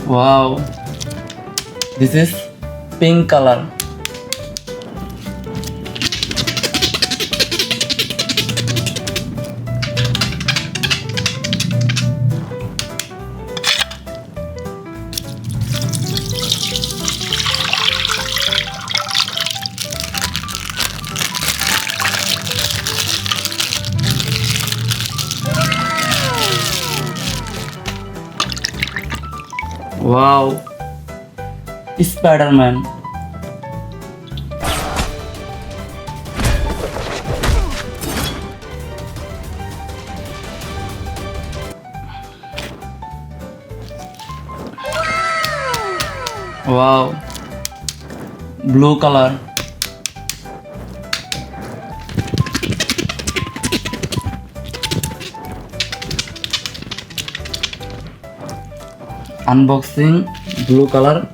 Wow, this is pink color. Wow, Spider-Man. Wow, blue color. Unboxing blue color.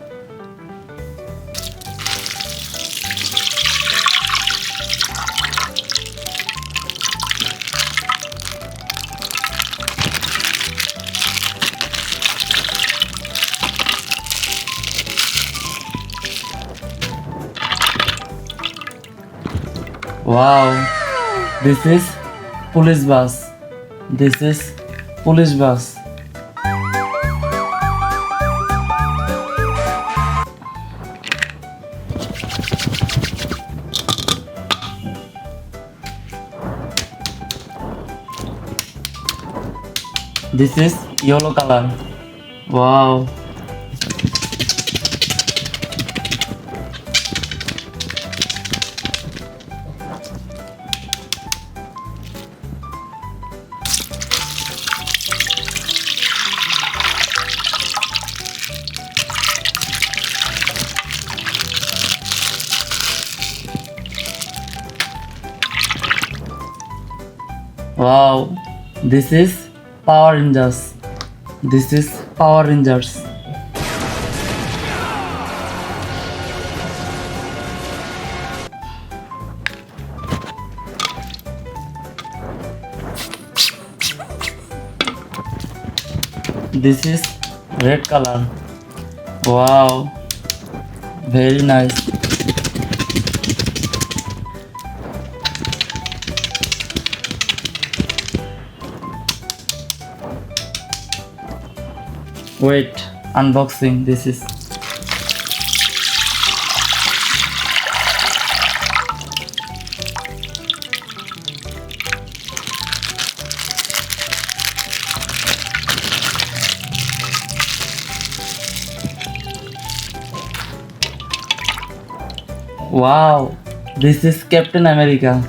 Wow, this is police bus. This is police bus. This is yellow color. Wow. Wow, this is Power Rangers. This is Power Rangers. This is red color. Wow, very nice. Wait, unboxing. This is wow. This is Captain America.